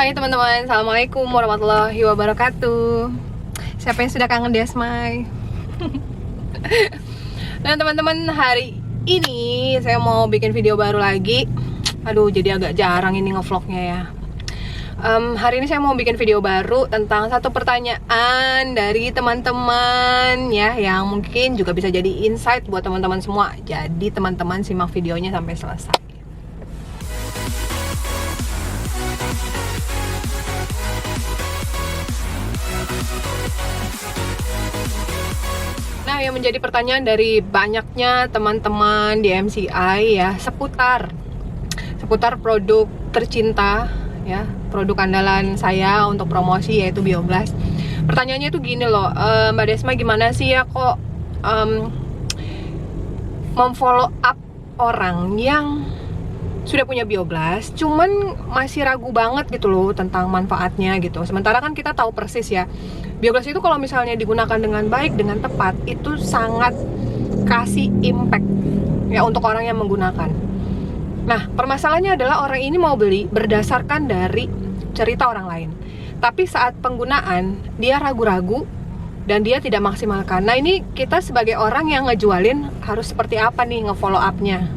Hai teman-teman, Assalamualaikum warahmatullahi wabarakatuh. Siapa yang sudah kangen Desmai? Nah teman-teman, hari ini saya mau bikin video baru lagi. Aduh, jadi agak jarang ini ngevlognya ya. Hari ini saya mau bikin video baru tentang satu pertanyaan dari teman-teman ya, yang mungkin juga bisa jadi insight buat teman-teman semua. Jadi teman-teman simak videonya sampai selesai. Nah, yang menjadi pertanyaan dari banyaknya teman-teman di MCI ya, seputar produk tercinta ya, produk andalan saya untuk promosi yaitu Bioblast. Pertanyaannya itu gini loh, Mbak Desma, gimana sih ya kok memfollow up orang yang sudah punya Bioblast cuman masih ragu banget gitu loh tentang manfaatnya gitu. Sementara kan kita tahu persis ya, Bioblast itu kalau misalnya digunakan dengan baik, dengan tepat, itu sangat kasih impact ya untuk orang yang menggunakan. Nah, permasalahannya adalah orang ini mau beli berdasarkan dari cerita orang lain. Tapi saat penggunaan, dia ragu-ragu dan dia tidak maksimalkan. Nah, ini kita sebagai orang yang ngejualin harus seperti apa nih nge-follow up-nya.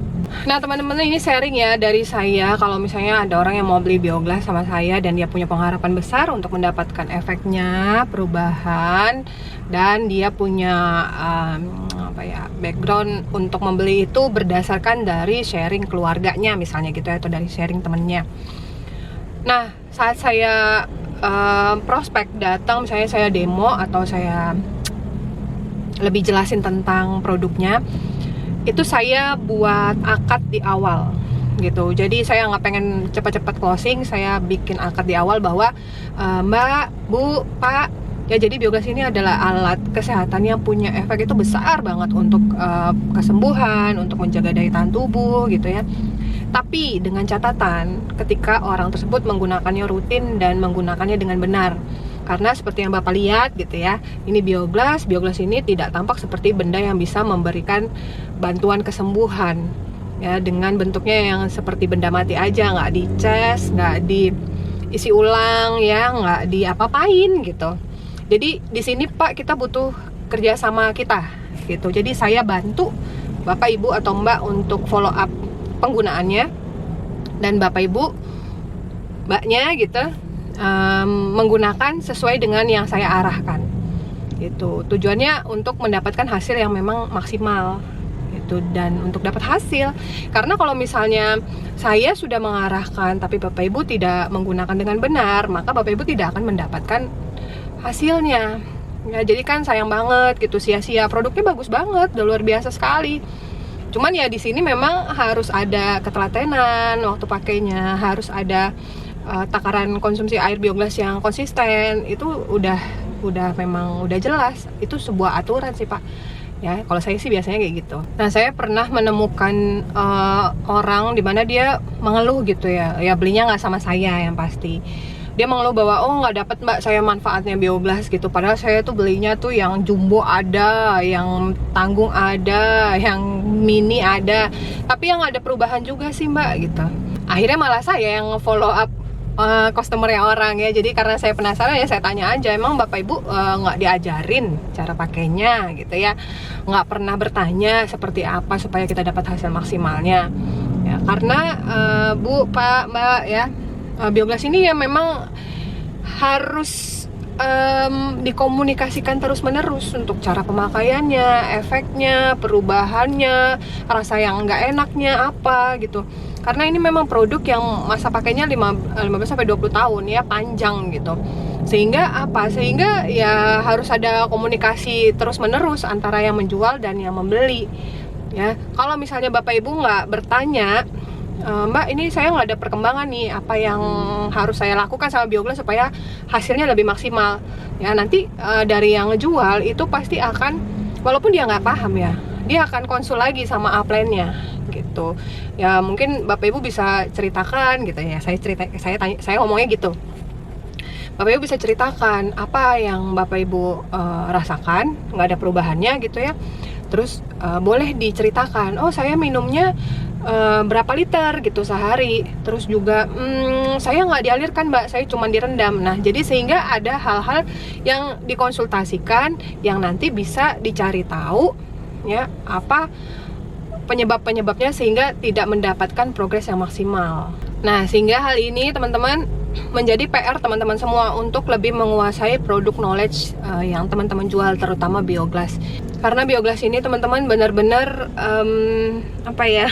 Nah teman-teman, ini sharing ya dari saya. Kalau misalnya ada orang yang mau beli Bioblast sama saya dan dia punya pengharapan besar untuk mendapatkan efeknya, perubahan, dan dia punya background untuk membeli itu berdasarkan dari sharing keluarganya misalnya gitu ya, atau dari sharing temennya. Nah, saat saya prospek datang, misalnya saya demo atau saya lebih jelasin tentang produknya, itu saya buat akad di awal gitu. Jadi saya nggak pengen cepat-cepat closing, saya bikin akad di awal bahwa Mbak, Bu, Pak, ya jadi Bioblast ini adalah alat kesehatan yang punya efek itu besar banget untuk kesembuhan, untuk menjaga daya tahan tubuh gitu ya. Tapi dengan catatan ketika orang tersebut menggunakannya rutin dan menggunakannya dengan benar. Karena seperti yang Bapak lihat gitu ya, ini Bioblast ini tidak tampak seperti benda yang bisa memberikan bantuan kesembuhan ya, dengan bentuknya yang seperti benda mati aja, nggak dicas, nggak diisi ulang ya, nggak diapa-apain gitu. Jadi di sini Pak, kita butuh kerjasama kita gitu. Jadi saya bantu Bapak Ibu atau Mbak untuk follow up penggunaannya, dan Bapak Ibu Mbaknya gitu menggunakan sesuai dengan yang saya arahkan gitu. Tujuannya untuk mendapatkan hasil yang memang maksimal gitu, dan untuk dapat hasil. Karena kalau misalnya saya sudah mengarahkan tapi Bapak Ibu tidak menggunakan dengan benar, maka Bapak Ibu tidak akan mendapatkan hasilnya ya. Jadi kan sayang banget gitu, sia-sia. Produknya bagus banget, udah luar biasa sekali. Cuman ya di sini memang harus ada ketelatenan waktu pakainya, harus ada takaran konsumsi air Bioblast yang konsisten. Itu udah memang udah jelas, itu sebuah aturan sih Pak ya. Kalau saya sih biasanya kayak gitu. Nah, saya pernah menemukan orang dimana dia mengeluh gitu ya belinya nggak sama saya yang pasti. Dia mengeluh bahwa oh nggak dapat Mbak saya manfaatnya Bioblast gitu, padahal saya tuh belinya tuh yang jumbo ada, yang tanggung ada, yang mini ada, tapi yang ada perubahan juga sih Mbak gitu. Akhirnya malah saya yang follow up customer yang orang ya. Jadi karena saya penasaran ya, saya tanya aja, emang Bapak Ibu nggak diajarin cara pakainya gitu ya, nggak pernah bertanya seperti apa supaya kita dapat hasil maksimalnya ya. Karena Bu, Pak, Mbak ya, Bioblast ini ya memang harus dikomunikasikan terus-menerus untuk cara pemakaiannya, efeknya, perubahannya, rasa yang nggak enaknya apa gitu. Karena ini memang produk yang masa pakainya 15-20 tahun ya, panjang gitu. Sehingga ya harus ada komunikasi terus-menerus antara yang menjual dan yang membeli ya. Kalau misalnya Bapak Ibu nggak bertanya, Mbak, ini saya nggak ada perkembangan nih, apa yang harus saya lakukan sama Bioblast supaya hasilnya lebih maksimal ya, nanti dari yang ngejual itu pasti akan, walaupun dia nggak paham ya, dia akan konsul lagi sama upline-nya gitu ya. Mungkin Bapak Ibu bisa ceritakan gitu ya, saya ngomongnya gitu, Bapak Ibu bisa ceritakan apa yang Bapak Ibu rasakan, nggak ada perubahannya gitu ya. Terus boleh diceritakan, oh saya minumnya berapa liter gitu sehari. Terus juga saya nggak dialirkan mbak, saya cuma direndam. Nah jadi sehingga ada hal-hal yang dikonsultasikan yang nanti bisa dicari tahu ya apa penyebabnya sehingga tidak mendapatkan progres yang maksimal. Nah sehingga hal ini teman-teman menjadi PR teman-teman semua untuk lebih menguasai produk knowledge yang teman-teman jual, terutama bioglas. Karena bioglas ini teman-teman benar-benar apa ya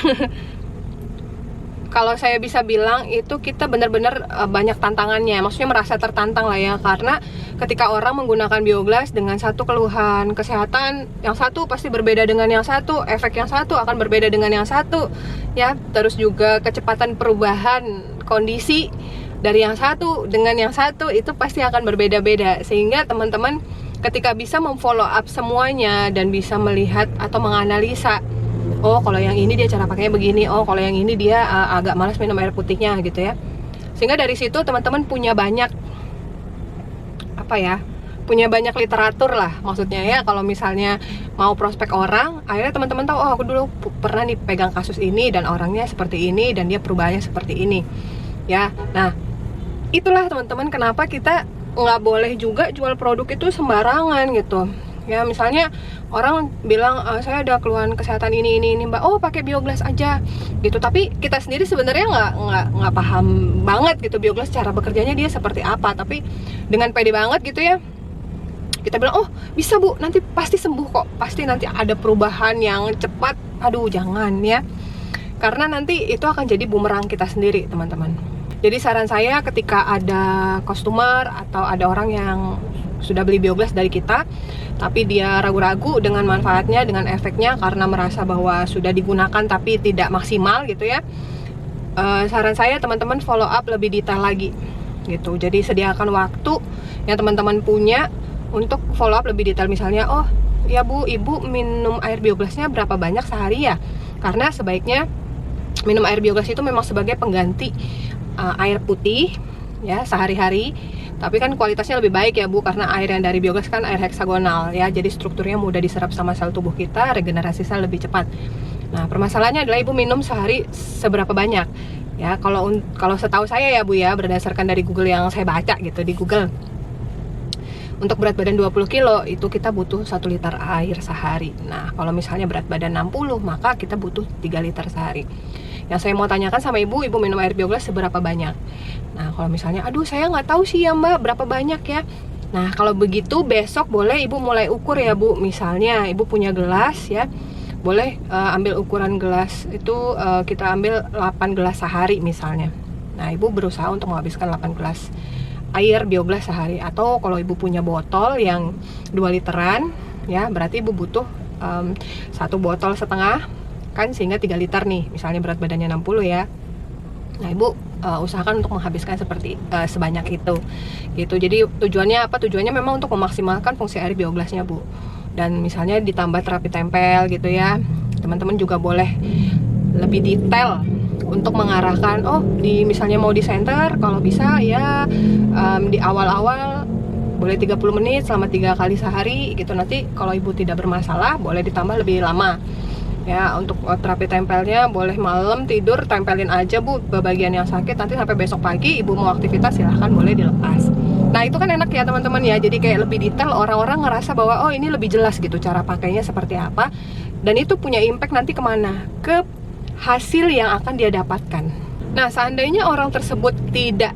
kalau saya bisa bilang itu kita benar-benar banyak tantangannya, maksudnya merasa tertantang lah ya, karena ketika orang menggunakan bioglas dengan satu keluhan kesehatan, yang satu pasti berbeda dengan yang satu, efek yang satu akan berbeda dengan yang satu ya, terus juga kecepatan perubahan kondisi dari yang satu dengan yang satu itu pasti akan berbeda-beda, sehingga teman-teman ketika bisa memfollow up semuanya dan bisa melihat atau menganalisa, oh kalau yang ini dia cara pakainya begini, oh kalau yang ini dia agak malas minum air putihnya gitu ya, sehingga dari situ teman-teman punya banyak apa ya, punya banyak literatur lah maksudnya ya. Kalau misalnya mau prospek orang, akhirnya teman-teman tahu, oh aku dulu pernah nih pegang kasus ini dan orangnya seperti ini dan dia perubahannya seperti ini ya. Nah itulah teman-teman kenapa kita nggak boleh juga jual produk itu sembarangan gitu ya. Misalnya orang bilang saya ada keluhan kesehatan ini mbak, oh pakai bioglas aja gitu, tapi kita sendiri sebenarnya nggak paham banget gitu bioglas cara bekerjanya dia seperti apa, tapi dengan pede banget gitu ya kita bilang, oh bisa bu, nanti pasti sembuh kok, pasti nanti ada perubahan yang cepat. Aduh jangan ya, karena nanti itu akan jadi bumerang kita sendiri teman-teman. Jadi saran saya ketika ada customer atau ada orang yang sudah beli bioglas dari kita tapi dia ragu-ragu dengan manfaatnya, dengan efeknya karena merasa bahwa sudah digunakan tapi tidak maksimal gitu ya, saran saya teman-teman follow up lebih detail lagi gitu. Jadi sediakan waktu yang teman-teman punya untuk follow up lebih detail. Misalnya, oh ya bu, ibu minum air bioglasnya berapa banyak sehari ya, karena sebaiknya minum air bioglas itu memang sebagai pengganti air putih ya sehari-hari, tapi kan kualitasnya lebih baik ya bu, karena air yang dari bioglas kan air heksagonal ya, jadi strukturnya mudah diserap sama sel tubuh kita, regenerasi sel lebih cepat. Nah permasalahannya adalah ibu minum sehari seberapa banyak ya. Kalau setahu saya ya bu ya, berdasarkan dari Google yang saya baca gitu di Google, untuk berat badan 20 kilo itu kita butuh 1 liter air sehari. Nah kalau misalnya berat badan 60 maka kita butuh 3 liter sehari. Yang saya mau tanyakan sama ibu minum air bioglas seberapa banyak? Nah kalau misalnya, aduh saya nggak tahu sih ya mbak berapa banyak ya. Nah kalau begitu besok boleh ibu mulai ukur ya bu. Misalnya ibu punya gelas ya, boleh ambil ukuran gelas itu kita ambil 8 gelas sehari misalnya. Nah ibu berusaha untuk menghabiskan 8 gelas air bioglas sehari. Atau kalau ibu punya botol yang 2 literan ya, berarti ibu butuh 1 botol setengah kan, sehingga 3 liter nih, misalnya berat badannya 60 ya. Nah ibu usahakan untuk menghabiskan sebanyak itu gitu. Jadi tujuannya apa? Tujuannya memang untuk memaksimalkan fungsi air bioglasnya bu. Dan misalnya ditambah terapi tempel gitu ya, teman-teman juga boleh lebih detail untuk mengarahkan, oh di misalnya mau di center, kalau bisa ya di awal-awal boleh 30 menit selama 3 kali sehari gitu. Nanti kalau ibu tidak bermasalah boleh ditambah lebih lama ya. Untuk terapi tempelnya boleh malam tidur tempelin aja bu bagian yang sakit, nanti sampai besok pagi ibu mau aktivitas silahkan boleh dilepas. Nah itu kan enak ya teman-teman ya, jadi kayak lebih detail, orang-orang ngerasa bahwa oh ini lebih jelas gitu cara pakainya seperti apa, dan itu punya impact nanti kemana, ke hasil yang akan dia dapatkan. Nah seandainya orang tersebut tidak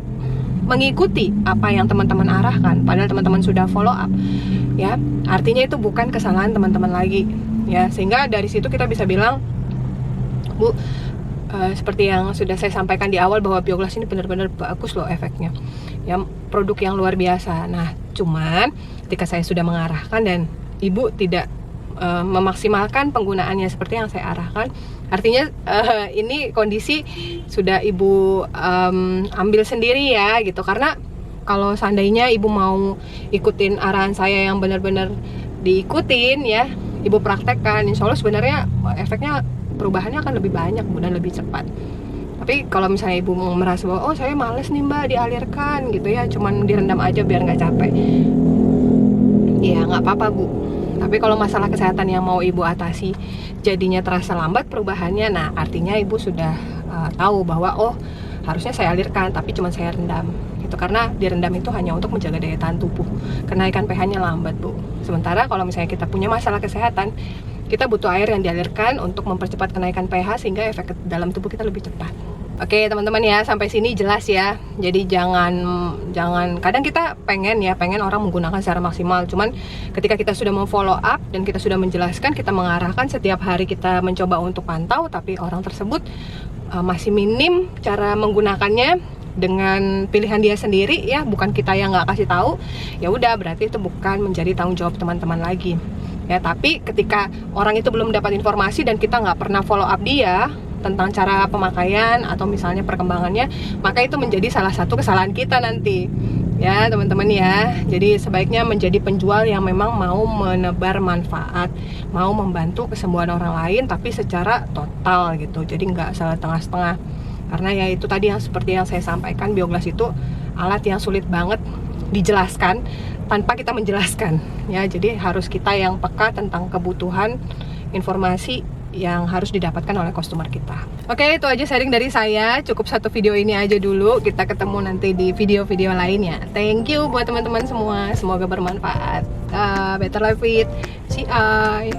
mengikuti apa yang teman-teman arahkan, padahal teman-teman sudah follow up ya, artinya itu bukan kesalahan teman-teman lagi ya. Sehingga dari situ kita bisa bilang, bu, seperti yang sudah saya sampaikan di awal bahwa bioglas ini benar-benar bagus loh efeknya ya, produk yang luar biasa. Nah cuman ketika saya sudah mengarahkan dan ibu tidak memaksimalkan penggunaannya seperti yang saya arahkan, artinya ini kondisi sudah ibu ambil sendiri ya gitu. Karena kalau seandainya ibu mau ikutin arahan saya yang benar-benar diikutin ya, ibu praktekkan, insya Allah sebenarnya efeknya, perubahannya akan lebih banyak dan lebih cepat. Tapi kalau misalnya ibu merasa bahwa oh saya males nih mbak dialirkan gitu ya, cuman direndam aja biar nggak capek, ya nggak apa-apa bu. Tapi kalau masalah kesehatan yang mau ibu atasi, jadinya terasa lambat perubahannya, nah artinya ibu sudah tahu bahwa oh harusnya saya alirkan tapi cuma saya rendam gitu, karena direndam itu hanya untuk menjaga daya tahan tubuh. Kenaikan pH-nya lambat Bu. Sementara kalau misalnya kita punya masalah kesehatan, kita butuh air yang dialirkan untuk mempercepat kenaikan pH sehingga efek dalam tubuh kita lebih cepat. Oke teman-teman ya, sampai sini jelas ya. Jadi jangan kadang kita pengen orang menggunakan secara maksimal, cuman ketika kita sudah memfollow up dan kita sudah menjelaskan, kita mengarahkan setiap hari kita mencoba untuk pantau, tapi orang tersebut masih minim cara menggunakannya dengan pilihan dia sendiri ya, bukan kita yang nggak kasih tahu, ya udah berarti itu bukan menjadi tanggung jawab teman-teman lagi ya. Tapi ketika orang itu belum dapat informasi dan kita nggak pernah follow up dia tentang cara pemakaian atau misalnya perkembangannya, maka itu menjadi salah satu kesalahan kita nanti ya teman-teman ya. Jadi sebaiknya menjadi penjual yang memang mau menebar manfaat, mau membantu kesembuhan orang lain tapi secara total gitu, jadi nggak setengah-setengah. Karena ya itu tadi yang seperti yang saya sampaikan, biogas itu alat yang sulit banget dijelaskan tanpa kita menjelaskan ya. Jadi harus kita yang peka tentang kebutuhan informasi yang harus didapatkan oleh customer kita. Oke, itu aja sharing dari saya. Cukup satu video ini aja dulu. Kita ketemu nanti di video-video lainnya. Thank you buat teman-teman semua. Semoga bermanfaat. Better life with CI.